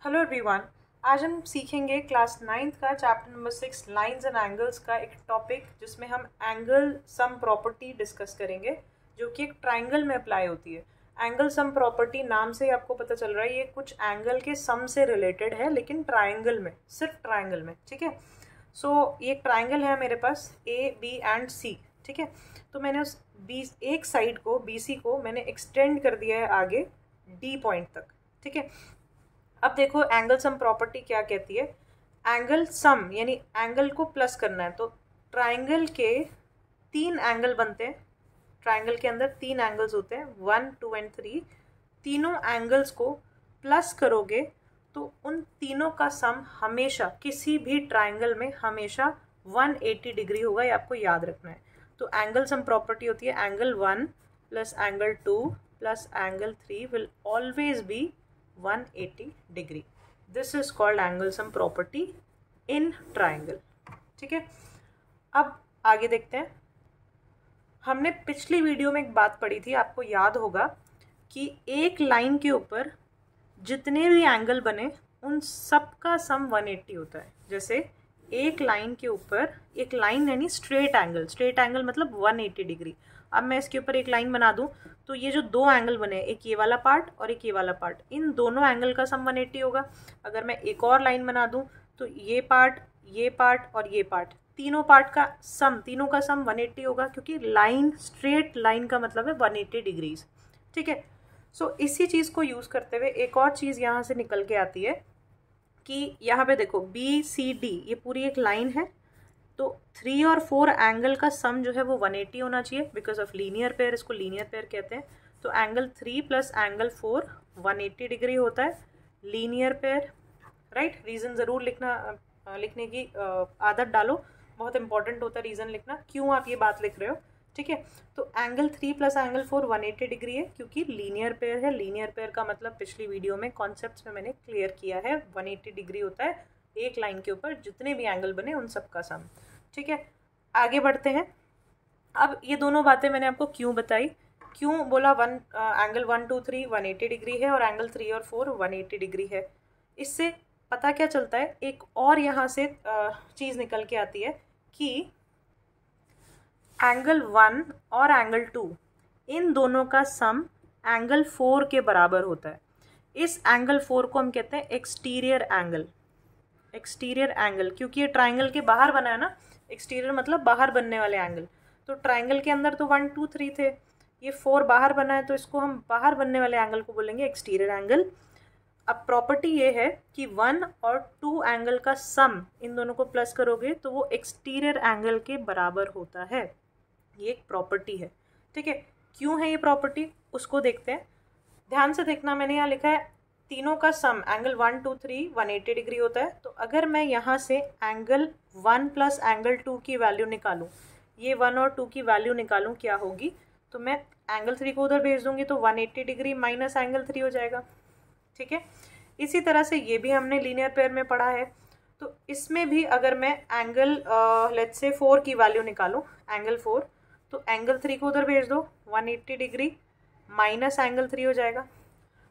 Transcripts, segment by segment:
Hello everyone. आज हम सीखेंगे क्लास 9th का chapter number 6 lines and angles का एक टॉपिक जिसमें हम एंगल सम प्रॉपर्टी डिस्कस करेंगे जो कि एक ट्राइंगल में अप्लाई होती है। एंगल सम प्रॉपर्टी नाम से ही आपको पता चल रहा है ये कुछ एंगल के सम से रिलेटेड है, लेकिन ट्राइंगल में, सिर्फ ट्राइंगल में। ठीक है, सो ये एक ट्राइंगल है मेरे पास ए बी एंड सी। ठीक है, तो मैंने उस एक साइड को BC को मैंने एक्सटेंड कर दिया है आगे D पॉइंट तक। ठीक है, अब देखो एंगल सम प्रॉपर्टी क्या कहती है। एंगल सम यानी एंगल को प्लस करना है, तो ट्राइंगल के 3 एंगल बनते हैं। ट्राइंगल के अंदर 3 एंगल्स होते हैं, 1, 2 एंड 3। तीनों एंगल्स को प्लस करोगे तो उन तीनों का सम हमेशा किसी भी ट्राइंगल में हमेशा 180 डिग्री होगा, ये आपको याद रखना है। तो एंगल सम प्रॉपर्टी होती है angle 1 plus angle 2 plus angle 3 will always be 180 degree. This is called angle sum property in triangle. ठीक है, अब आगे देखते हैं। हमने पिछली वीडियो में एक बात पढ़ी थी, आपको याद होगा कि एक लाइन के ऊपर जितने भी एंगल बने उन सब का सम 180 होता है। जैसे एक लाइन के ऊपर, एक लाइन यानी स्ट्रेट एंगल मतलब 180 डिग्री। अब मैं इसके ऊपर एक लाइन बना दूं तो ये जो 2 एंगल बने, एक ये वाला पार्ट और एक ये वाला पार्ट, इन दोनों एंगल का सम 180 होगा। अगर मैं एक और लाइन बना दूं तो ये पार्ट और ये पार्ट, तीनों का सम 180 होगा, क्योंकि लाइन, स्ट्रेट लाइन का मतलब है 180 डिग्रीज। ठीक है, सो इसी चीज़ को यूज़ करते हुए एक और चीज़ यहाँ से निकल के आती है कि यहाँ पे देखो BCD ये पूरी एक लाइन है, तो 3 और 4 एंगल का सम जो है वो 180 होना चाहिए बिकॉज ऑफ लीनियर पेयर, इसको लीनियर पेयर कहते हैं। तो एंगल 3 प्लस एंगल 4 180 डिग्री होता है, लीनियर पेयर। राइट, रीज़न ज़रूर लिखने की आदत डालो, बहुत इंपॉर्टेंट होता है रीज़न लिखना, क्यों आप ये बात लिख रहे हो। ठीक है, तो एंगल 3 प्लस एंगल 4 180 डिग्री है क्योंकि लीनियर पेयर है। लीनियर पेयर का मतलब पिछली वीडियो में कॉन्सेप्ट्स में मैंने क्लियर किया है, 180 डिग्री होता है एक लाइन के ऊपर जितने भी एंगल बने उन सब का सम। ठीक है, आगे बढ़ते हैं। अब ये दोनों बातें मैंने आपको क्यों बताई, क्यों बोला एंगल 1, 2, 3 180 डिग्री है और एंगल 3 और 4 180 डिग्री है। इससे पता क्या चलता है, एक और यहाँ से चीज़ निकल के आती है कि एंगल 1 और एंगल 2 इन दोनों का सम एंगल 4 के बराबर होता है। इस एंगल 4 को हम कहते हैं एक्सटीरियर एंगल, क्योंकि ये ट्राइंगल के बाहर बना है ना। एक्सटीरियर मतलब बाहर बनने वाले एंगल। तो ट्राइंगल के अंदर तो 1, 2, 3 थे, ये 4 बाहर बना है, तो इसको हम बाहर बनने वाले एंगल को बोलेंगे एक्सटीरियर एंगल। अब प्रॉपर्टी ये है कि 1 और 2 एंगल का सम, इन दोनों को प्लस करोगे तो वो एक्सटीरियर एंगल के बराबर होता है। ये एक प्रॉपर्टी है। ठीक है, क्यों है ये प्रॉपर्टी उसको देखते हैं। ध्यान से देखना, मैंने यहाँ लिखा है तीनों का सम एंगल 1, 2, 3 180 डिग्री होता है। तो अगर मैं यहाँ से एंगल 1 प्लस एंगल 2 की वैल्यू निकालूं, ये 1 और 2 की वैल्यू निकालूं क्या होगी, तो मैं एंगल 3 को उधर भेज दूंगी तो 180 डिग्री माइनस एंगल 3 हो जाएगा। ठीक है, इसी तरह से ये भी हमने लीनियर पेयर में पढ़ा है। तो इसमें भी अगर मैं एंगल लेट्स से 4 की वैल्यू निकालूं, एंगल 4, तो एंगल 3 को उधर भेज दो, 180 डिग्री माइनस एंगल 3 हो जाएगा।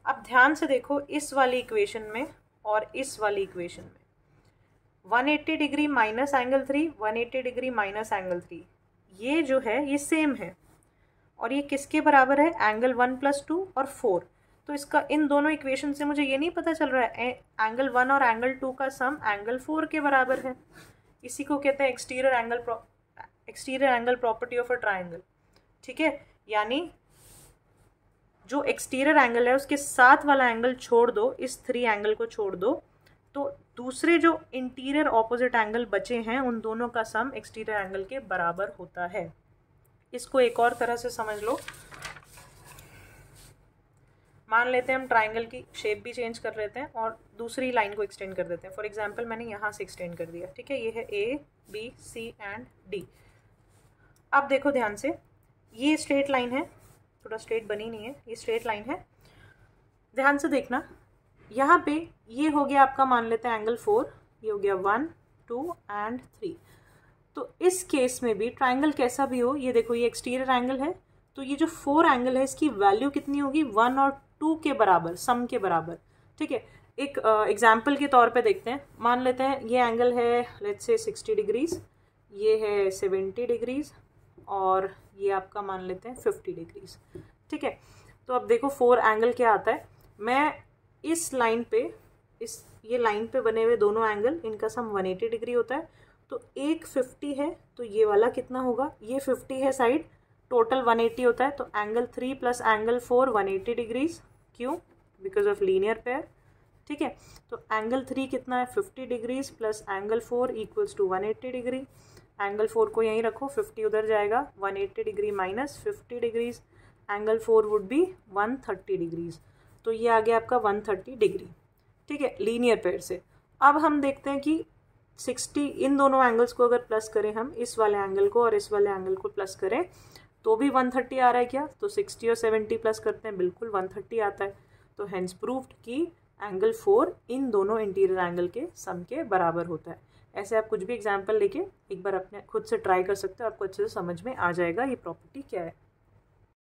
अब ध्यान से देखो, इस वाली इक्वेशन में और इस वाली इक्वेशन में 180 degree minus angle 3, 180 degree minus angle 3, ये जो है ये सेम है। और ये किसके बराबर है, एंगल 1 प्लस 2 और 4। तो इसका इन दोनों इक्वेशन से मुझे ये नहीं पता चल रहा है एंगल 1 और एंगल 2 का सम एंगल 4 के बराबर है। इसी को कहते हैं exterior angle property of a triangle. ठीक है, यानी जो एक्सटीरियर एंगल है उसके साथ वाला एंगल छोड़ दो, इस 3 एंगल को छोड़ दो, तो दूसरे जो इंटीरियर ऑपोजिट एंगल बचे हैं उन दोनों का सम एक्सटीरियर एंगल के बराबर होता है। इसको एक और तरह से समझ लो। मान लेते हैं हम ट्राइंगल की शेप भी चेंज कर लेते हैं और दूसरी लाइन को एक्सटेंड कर देते हैं। फॉर एग्जांपल मैंने यहाँ से एक्सटेंड कर दिया। ठीक है, ये है A, B, C and D। अब देखो ध्यान से, ये स्ट्रेट लाइन है, थोड़ा स्ट्रेट बनी नहीं है, ये स्ट्रेट लाइन है। ध्यान से देखना, यहाँ पे ये हो गया आपका, मान लेते हैं एंगल 4, ये हो गया 1, 2 एंड 3। तो इस केस में भी ट्राइंगल कैसा भी हो, ये देखो ये एक्सटीरियर एंगल है, तो ये जो 4 एंगल है इसकी वैल्यू कितनी होगी, 1 और 2 के बराबर, सम के बराबर। ठीक है, एक एग्जाम्पल के तौर पे देखते हैं, मान लेते हैं ये एंगल है लेट्स से 60 डिग्रीज, ये है 70 डिग्रीज और ये आपका मान लेते हैं 50 डिग्रीज, ठीक है। तो अब देखो 4 एंगल क्या आता है, मैं इस लाइन पे ये लाइन पे बने हुए दोनों एंगल इनका सम 180 डिग्री होता है, तो एक 50 है तो ये वाला कितना होगा, ये 50 है साइड, टोटल 180 होता है, तो एंगल 3 प्लस एंगल 4 180 डिग्रीज, क्यों, बिकॉज ऑफ लीनियर पेयर, ठीक है। तो एंगल 3 कितना है 50 degrees plus angle 4 equals to 180 degree, angle 4 को यहीं रखो, 50 उधर जाएगा, 180 degree minus 50 degrees, angle 4 would be 130 degrees, तो ये आ गया आपका 130 डिग्री, ठीक है, लीनियर पेयर से। अब हम देखते हैं कि 60 इन दोनों एंगल्स को अगर प्लस करें हम, इस वाले एंगल को और इस वाले एंगल को प्लस करें तो भी 130 आ रहा है क्या, तो 60 और 70 प्लस करते हैं, बिल्कुल 130 आता है, तो हेंस प्रूव्ड कि एंगल 4 इन दोनों इंटीरियर एंगल के सम के बराबर होता है। ऐसे आप कुछ भी एग्जाम्पल लेके एक बार अपने खुद से ट्राई कर सकते हो, आपको अच्छे से समझ में आ जाएगा ये प्रॉपर्टी क्या है।